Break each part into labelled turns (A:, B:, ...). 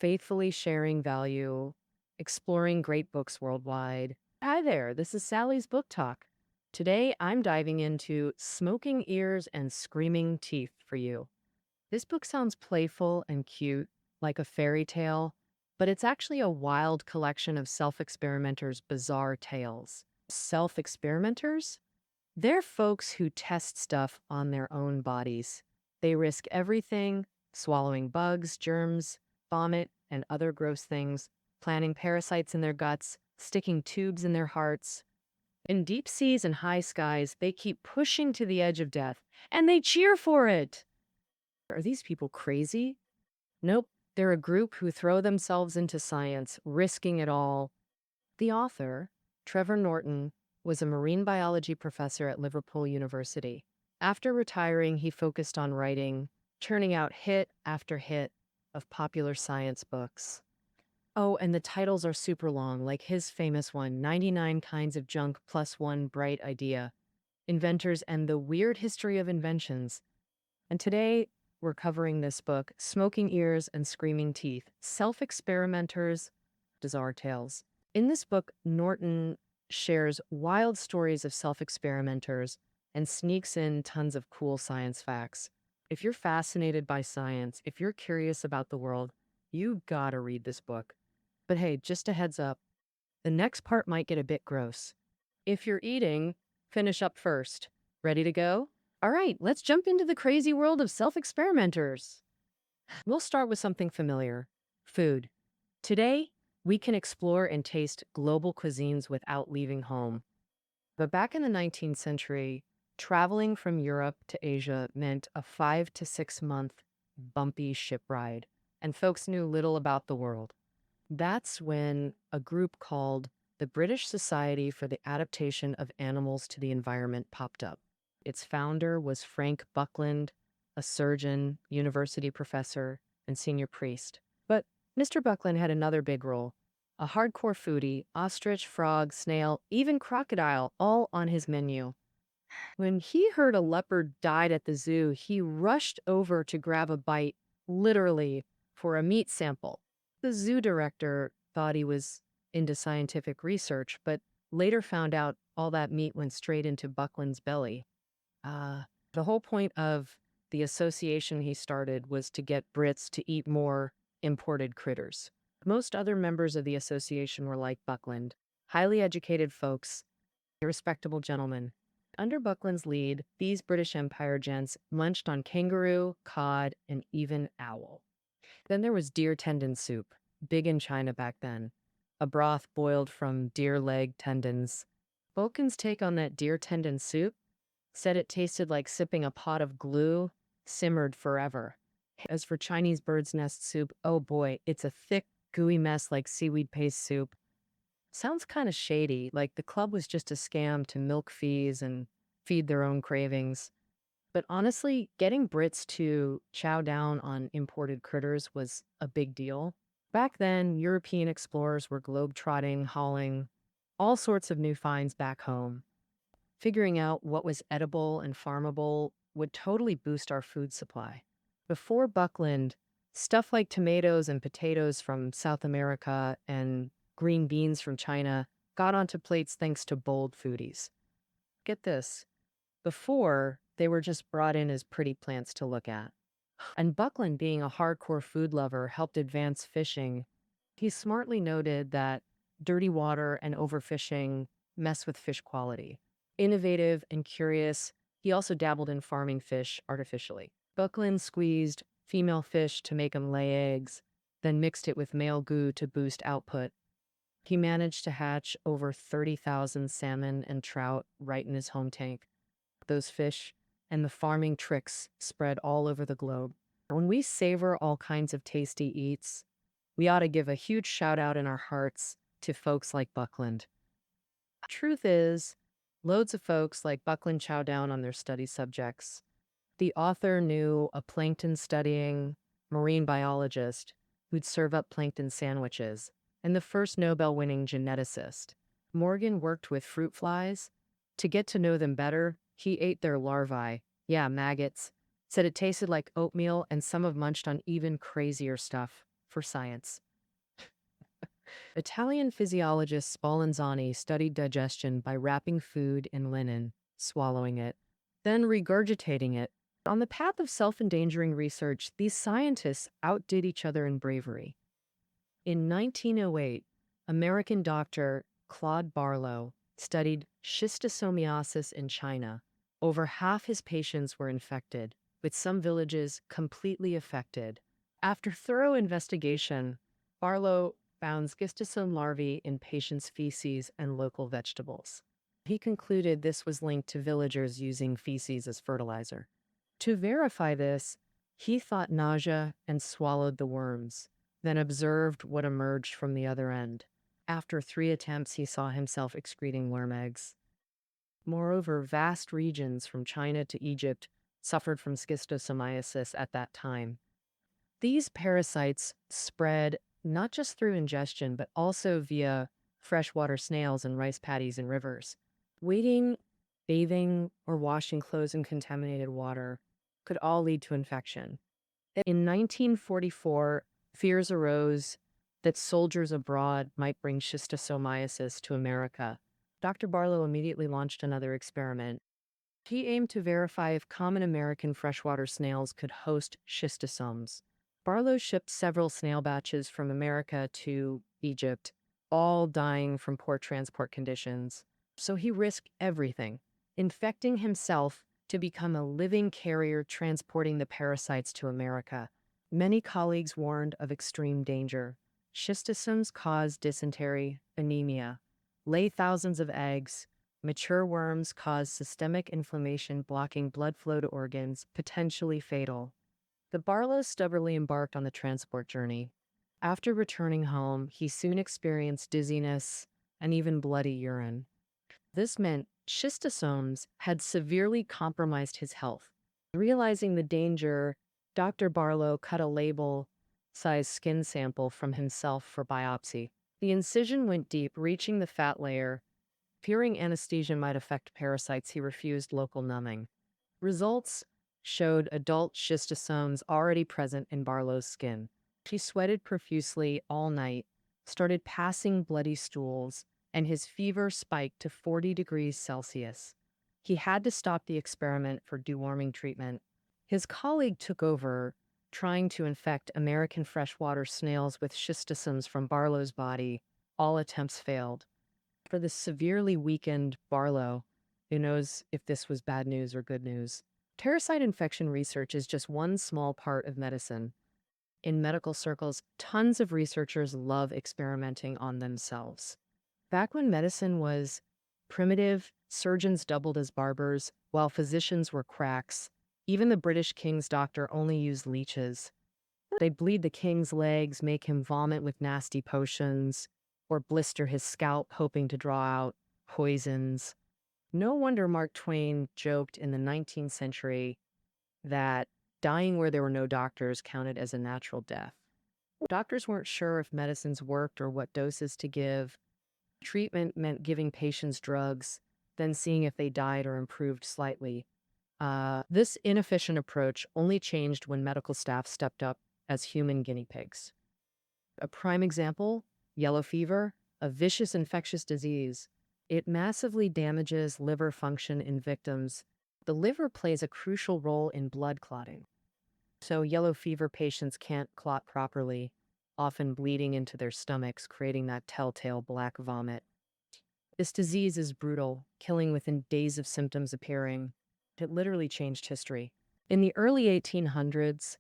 A: faithfully sharing value, exploring great books worldwide. Hi there, this is Sally's Book Talk. Today I'm diving into Smoking Ears and Screaming Teeth for you. This book sounds playful and cute, like a fairy tale, but it's actually a wild collection of self-experimenters' bizarre tales. Self-experimenters? They're folks who test stuff on their own bodies. They risk everything, swallowing bugs, germs, vomit, and other gross things, planting parasites in their guts, sticking tubes in their hearts. In deep seas and high skies, they keep pushing to the edge of death, and they cheer for it. Are these people crazy? Nope, they're a group who throw themselves into science, risking it all. The author, Trevor Norton, was a marine biology professor at Liverpool University. After retiring, he focused on writing, churning out hit after hit of popular science books. Oh, and the titles are super long, like his famous one, 99 Kinds of Junk Plus One Bright Idea, Inventors and the Weird History of Inventions. And today, we're covering this book, Smoking Ears and Screaming Teeth, Self-Experimenters, Bizarre Tales. In this book, Norton shares wild stories of self-experimenters and sneaks in tons of cool science facts. If you're fascinated by science, if you're curious about the world, you gotta read this book. But hey, just a heads up, the next part might get a bit gross. If you're eating, finish up first. Ready to go? All right, let's jump into the crazy world of self-experimenters. We'll start with something familiar, food. Today, we can explore and taste global cuisines without leaving home. But back in the 19th century, traveling from Europe to Asia meant a 5 to 6 month bumpy ship ride, and folks knew little about the world. That's when a group called the British Society for the Adaptation of Animals to the Environment popped up. Its founder was Frank Buckland, a surgeon, university professor, and senior priest. But Mr. Buckland had another big role. A hardcore foodie, ostrich, frog, snail, even crocodile, all on his menu. When he heard a leopard died at the zoo, he rushed over to grab a bite, literally, for a meat sample. The zoo director thought he was into scientific research, but later found out all that meat went straight into Buckland's belly. The whole point of the association he started was to get Brits to eat more imported critters. Most other members of the association were like Buckland, highly educated folks, respectable gentlemen. Under Buckland's lead, these British Empire gents munched on kangaroo, cod, and even owl. Then there was deer tendon soup, big in China back then, a broth boiled from deer leg tendons. Buckland's take on that deer tendon soup said it tasted like sipping a pot of glue, simmered forever. As for Chinese bird's nest soup, oh boy, it's a thick, gooey mess like seaweed paste soup. Sounds kind of shady, like the club was just a scam to milk fees and feed their own cravings. But honestly, getting Brits to chow down on imported critters was a big deal. Back then, European explorers were globe-trotting, hauling all sorts of new finds back home. Figuring out what was edible and farmable would totally boost our food supply. Before Buckland, stuff like tomatoes and potatoes from South America and green beans from China got onto plates thanks to bold foodies. Get this, before, they were just brought in as pretty plants to look at. And Buckland, being a hardcore food lover, helped advance fishing. He smartly noted that dirty water and overfishing mess with fish quality. Innovative and curious, he also dabbled in farming fish artificially. Buckland squeezed female fish to make them lay eggs, then mixed it with male goo to boost output. He managed to hatch over 30,000 salmon and trout right in his home tank. Those fish and the farming tricks spread all over the globe. When we savor all kinds of tasty eats, we ought to give a huge shout out in our hearts to folks like Buckland. Truth is, loads of folks like Buckland chow down on their study subjects. The author knew a plankton studying marine biologist who'd serve up plankton sandwiches, and the first Nobel-winning geneticist. Morgan worked with fruit flies. To get to know them better, he ate their larvae, yeah, maggots, said it tasted like oatmeal, and some have munched on even crazier stuff, for science. Italian physiologist Spallanzani studied digestion by wrapping food in linen, swallowing it, then regurgitating it. On the path of self-endangering research, these scientists outdid each other in bravery. In 1908, American doctor Claude Barlow studied schistosomiasis in China. Over half his patients were infected, with some villages completely affected. After thorough investigation, Barlow found schistosome larvae in patients' feces and local vegetables. He concluded this was linked to villagers using feces as fertilizer. To verify this, he thought nausea and swallowed the worms, then observed what emerged from the other end. After 3 attempts, he saw himself excreting worm eggs. Moreover, vast regions from China to Egypt suffered from schistosomiasis at that time. These parasites spread not just through ingestion, but also via freshwater snails and rice paddies in rivers. Wading, bathing, or washing clothes in contaminated water could all lead to infection. In 1944, fears arose that soldiers abroad might bring schistosomiasis to America. Dr. Barlow immediately launched another experiment. He aimed to verify if common American freshwater snails could host schistosomes. Barlow shipped several snail batches from America to Egypt, all dying from poor transport conditions. So he risked everything, infecting himself to become a living carrier transporting the parasites to America. Many colleagues warned of extreme danger. Schistosomes cause dysentery, anemia, lay thousands of eggs. Mature worms cause systemic inflammation, blocking blood flow to organs, potentially fatal. The Barlows stubbornly embarked on the transport journey. After returning home, he soon experienced dizziness and even bloody urine. This meant schistosomes had severely compromised his health. Realizing the danger, Dr. Barlow cut a label-sized skin sample from himself for biopsy. The incision went deep, reaching the fat layer. Fearing anesthesia might affect parasites, he refused local numbing. Results showed adult schistosomes already present in Barlow's skin. He sweated profusely all night, started passing bloody stools, and his fever spiked to 40 degrees Celsius. He had to stop the experiment for deworming treatment. His colleague took over, trying to infect American freshwater snails with schistosomes from Barlow's body. All attempts failed. For the severely weakened Barlow, who knows if this was bad news or good news? Parasite infection research is just one small part of medicine. In medical circles, tons of researchers love experimenting on themselves. Back when medicine was primitive, surgeons doubled as barbers, while physicians were cracks. Even the British king's doctor only used leeches. They'd bleed the king's legs, make him vomit with nasty potions, or blister his scalp hoping to draw out poisons. No wonder Mark Twain joked in the 19th century that dying where there were no doctors counted as a natural death. Doctors weren't sure if medicines worked or what doses to give. Treatment meant giving patients drugs, then seeing if they died or improved slightly. This inefficient approach only changed when medical staff stepped up as human guinea pigs. A prime example, yellow fever, a vicious infectious disease. It massively damages liver function in victims. The liver plays a crucial role in blood clotting. So yellow fever patients can't clot properly, often bleeding into their stomachs, creating that telltale black vomit. This disease is brutal, killing within days of symptoms appearing. It literally changed history. In the early 1800s,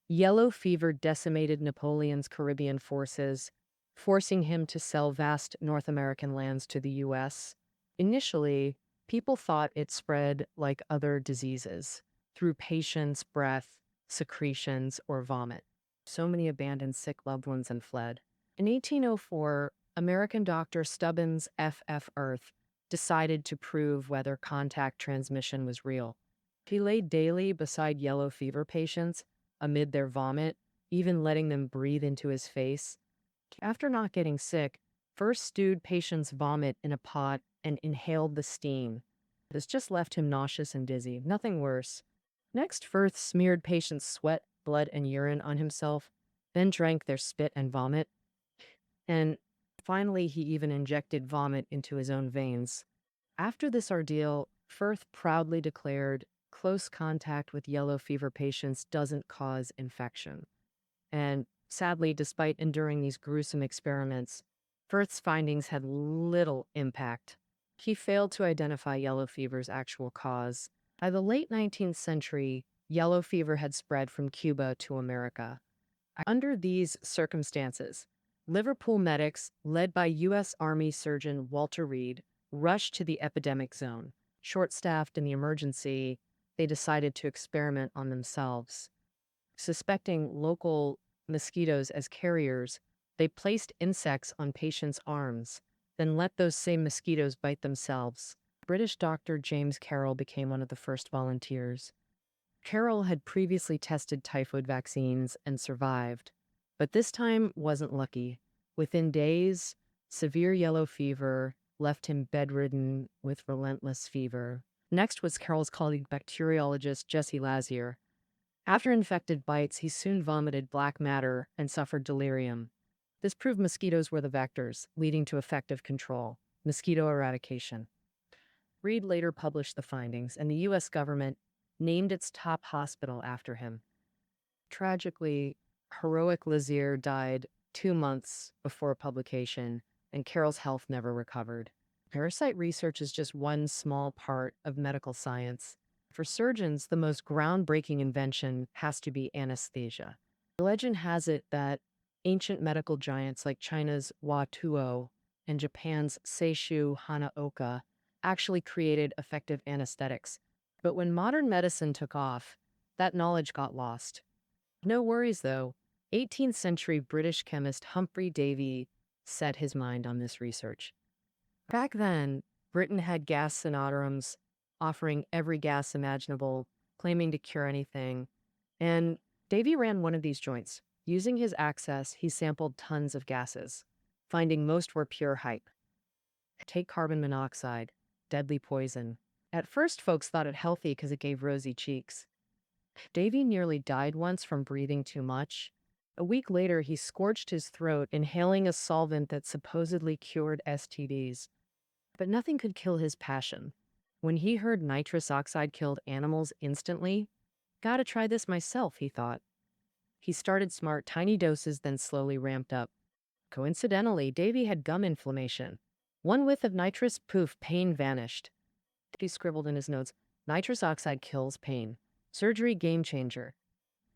A: yellow fever decimated Napoleon's Caribbean forces, forcing him to sell vast North American lands to the U.S. Initially, people thought it spread like other diseases, through patients' breath, secretions, or vomit. So many abandoned sick loved ones and fled. In 1804, American doctor Stubbins F.F. Earth decided to prove whether contact transmission was real. He lay daily beside yellow fever patients, amid their vomit, even letting them breathe into his face. After not getting sick, first stewed patients' vomit in a pot and inhaled the steam. This just left him nauseous and dizzy, nothing worse. Next, Firth smeared patients' sweat, blood, and urine on himself, then drank their spit and vomit, and finally he even injected vomit into his own veins. After this ordeal, Firth proudly declared close contact with yellow fever patients doesn't cause infection. And sadly, despite enduring these gruesome experiments, Firth's findings had little impact. He failed to identify yellow fever's actual cause. By the late 19th century, yellow fever had spread from Cuba to America. Under these circumstances, Liverpool medics, led by U.S. Army surgeon Walter Reed, rushed to the epidemic zone. Short-staffed in the emergency, they decided to experiment on themselves. Suspecting local mosquitoes as carriers, they placed insects on patients' arms, then let those same mosquitoes bite themselves. British doctor James Carroll became one of the first volunteers. Carroll had previously tested typhoid vaccines and survived, but this time wasn't lucky. Within days, severe yellow fever left him bedridden with relentless fever. Next was Carroll's colleague bacteriologist Jesse Lazier. After infected bites, he soon vomited black matter and suffered delirium. This proved mosquitoes were the vectors, leading to effective control, mosquito eradication. Reed later published the findings, and the U.S. government named its top hospital after him. Tragically, heroic Lazier died 2 months before publication, and Carroll's health never recovered. Parasite research is just one small part of medical science. For surgeons, the most groundbreaking invention has to be anesthesia. The legend has it that ancient medical giants like China's Hua Tuo and Japan's Seishu Hanaoka actually created effective anesthetics. But when modern medicine took off, that knowledge got lost. No worries, though. 18th century British chemist Humphrey Davy set his mind on this research. Back then, Britain had gas sanatoriums offering every gas imaginable, claiming to cure anything. And Davy ran one of these joints. Using his access, he sampled tons of gases, finding most were pure hype. Take carbon monoxide, deadly poison. At first, folks thought it healthy because it gave rosy cheeks. Davy nearly died once from breathing too much. A week later, he scorched his throat, inhaling a solvent that supposedly cured STDs. But nothing could kill his passion. When he heard nitrous oxide killed animals instantly, gotta try this myself, he thought. He started smart, tiny doses, then slowly ramped up. Coincidentally, Davy had gum inflammation. One whiff of nitrous, poof, pain vanished. He scribbled in his notes, nitrous oxide kills pain. Surgery game changer.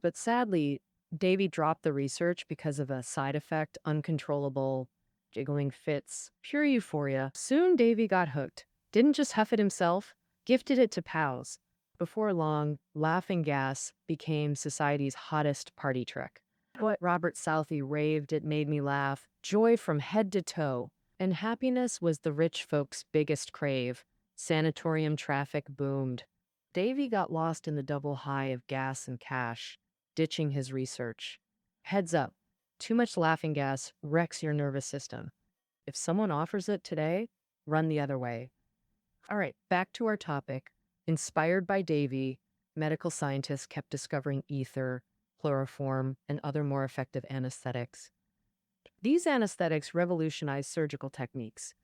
A: But sadly, Davy dropped the research because of a side effect, uncontrollable jiggling fits, pure euphoria. Soon Davy got hooked. Didn't just huff it himself, gifted it to pals. Before long, laughing gas became society's hottest party trick. Poet Robert Southey raved it made me laugh, joy from head to toe. And happiness was the rich folks' biggest crave. Sanatorium traffic boomed. Davy got lost in the double high of gas and cash, ditching his research. Heads up, too much laughing gas wrecks your nervous system. If someone offers it today, run the other way. All right, back to our topic. Inspired by Davy, medical scientists kept discovering ether, chloroform, and other more effective anesthetics. These anesthetics revolutionized surgical techniques.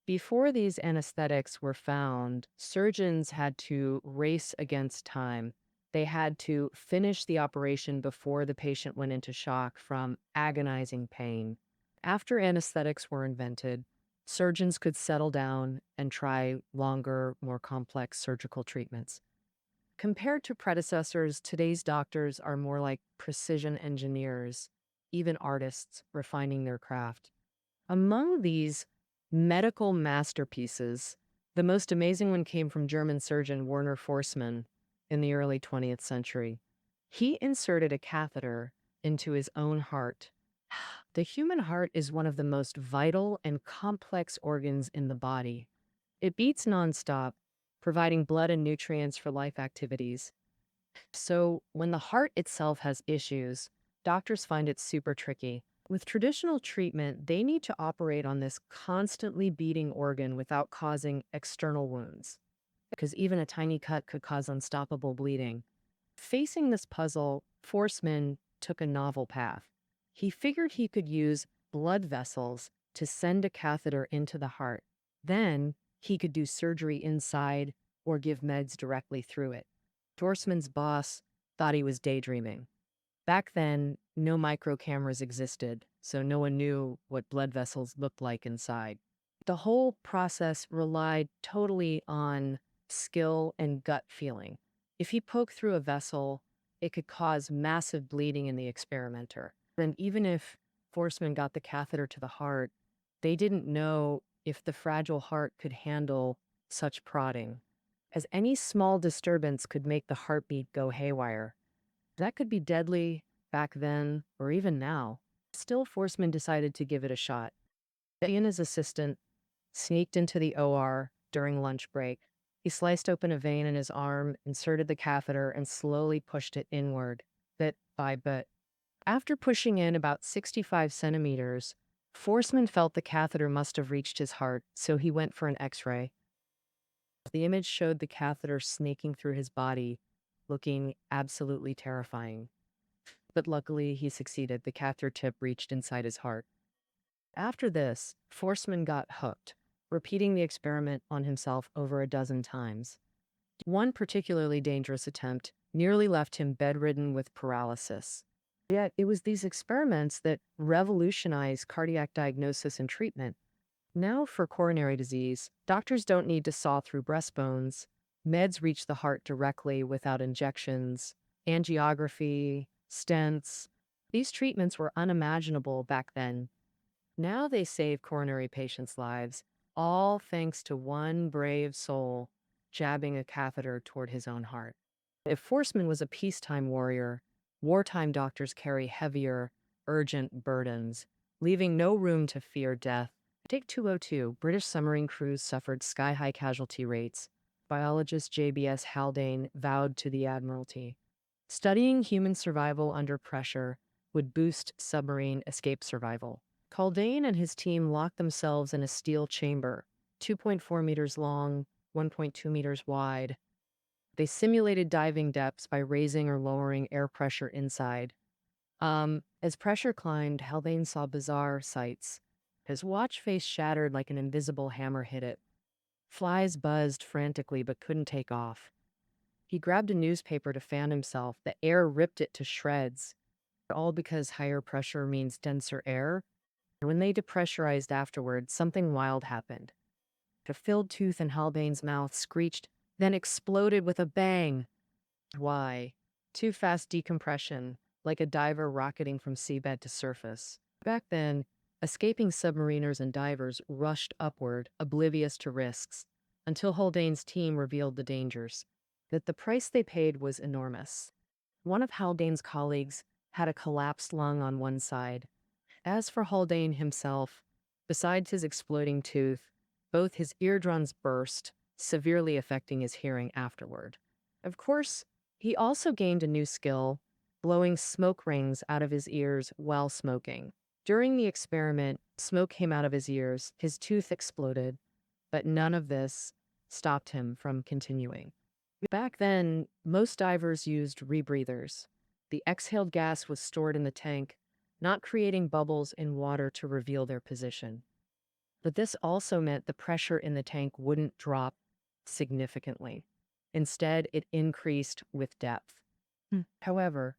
A: Before these anesthetics were found, surgeons had to race against time. They had to finish the operation before the patient went into shock from agonizing pain. After anesthetics were invented, surgeons could settle down and try longer, more complex surgical treatments. Compared to predecessors, today's doctors are more like precision engineers, even artists refining their craft. Among these medical masterpieces, the most amazing one came from German surgeon Werner Forssmann in the early 20th century. He inserted a catheter into his own heart. The human heart is one of the most vital and complex organs in the body. It beats nonstop, providing blood and nutrients for life activities. So when the heart itself has issues, doctors find it super tricky. With traditional treatment, they need to operate on this constantly beating organ without causing external wounds, because even a tiny cut could cause unstoppable bleeding. Facing this puzzle, Forssmann took a novel path. He figured he could use blood vessels to send a catheter into the heart. Then he could do surgery inside or give meds directly through it. Forsman's boss thought he was daydreaming. Back then, no micro cameras existed, so no one knew what blood vessels looked like inside. The whole process relied totally on skill and gut feeling. If he poked through a vessel, it could cause massive bleeding in the experimenter. And even if Forsman got the catheter to the heart, they didn't know if the fragile heart could handle such prodding, as any small disturbance could make the heartbeat go haywire. That could be deadly back then or even now. Still, Forsman decided to give it a shot. He and his assistant sneaked into the OR during lunch break. He sliced open a vein in his arm, inserted the catheter, and slowly pushed it inward, bit by bit. After pushing in about 65 centimeters, Forsman felt the catheter must have reached his heart, so he went for an X-ray. The image showed the catheter snaking through his body, looking absolutely terrifying. But luckily, he succeeded. The catheter tip reached inside his heart. After this, Forsman got hooked, repeating the experiment on himself over a dozen times. One particularly dangerous attempt nearly left him bedridden with paralysis. Yet it was these experiments that revolutionized cardiac diagnosis and treatment. Now, for coronary disease, doctors don't need to saw through breastbones. Meds reach the heart directly without injections, angiography, stents. These treatments were unimaginable back then. Now they save coronary patients' lives, all thanks to one brave soul jabbing a catheter toward his own heart. If Forsman was a peacetime warrior, wartime doctors carry heavier, urgent burdens, leaving no room to fear death. Take 202, British submarine crews suffered sky-high casualty rates. Biologist JBS Haldane vowed to the Admiralty. Studying human survival under pressure would boost submarine escape survival. Haldane and his team locked themselves in a steel chamber, 2.4 meters long, 1.2 meters wide. They simulated diving depths by raising or lowering air pressure inside. As pressure climbed, Haldane saw bizarre sights. His watch face shattered like an invisible hammer hit it. Flies buzzed frantically but couldn't take off. He grabbed a newspaper to fan himself. The air ripped it to shreds. All because higher pressure means denser air. When they depressurized afterwards, something wild happened. A filled tooth in Haldane's mouth screeched, then exploded with a bang. Why? Too fast decompression, like a diver rocketing from seabed to surface. Back then, escaping submariners and divers rushed upward, oblivious to risks, until Haldane's team revealed the dangers. That the price they paid was enormous. One of Haldane's colleagues had a collapsed lung on one side. As for Haldane himself, besides his exploding tooth, both his eardrums burst, severely affecting his hearing afterward. Of course, he also gained a new skill, blowing smoke rings out of his ears while smoking. During the experiment, smoke came out of his ears, his tooth exploded, but none of this stopped him from continuing. Back then, most divers used rebreathers. The exhaled gas was stored in the tank, not creating bubbles in water to reveal their position. But this also meant the pressure in the tank wouldn't drop significantly. Instead, it increased with depth. However,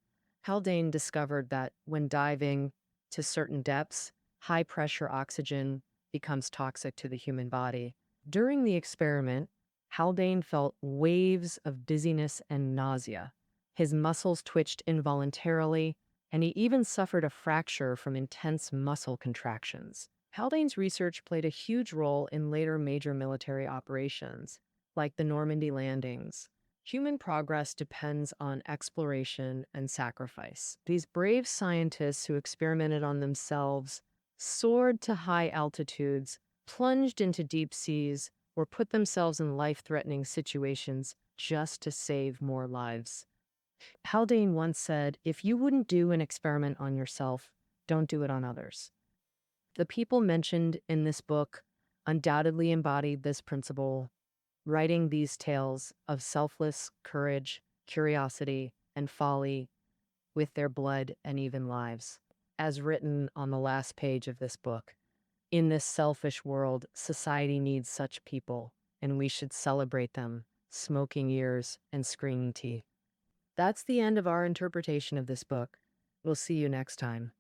A: Haldane discovered that when diving to certain depths, high-pressure oxygen becomes toxic to the human body. During the experiment, Haldane felt waves of dizziness and nausea. His muscles twitched involuntarily, and he even suffered a fracture from intense muscle contractions. Haldane's research played a huge role in later major military operations, like the Normandy landings. Human progress depends on exploration and sacrifice. These brave scientists who experimented on themselves soared to high altitudes, plunged into deep seas, or put themselves in life-threatening situations just to save more lives. Haldane once said, "If you wouldn't do an experiment on yourself, don't do it on others." The people mentioned in this book undoubtedly embodied this principle, writing these tales of selfless courage, curiosity, and folly with their blood and even lives. as written on the last page of this book. In this selfish world, society needs such people, and we should celebrate them, smoking ears and screaming teeth. That's the end of our interpretation of this book. We'll see you next time.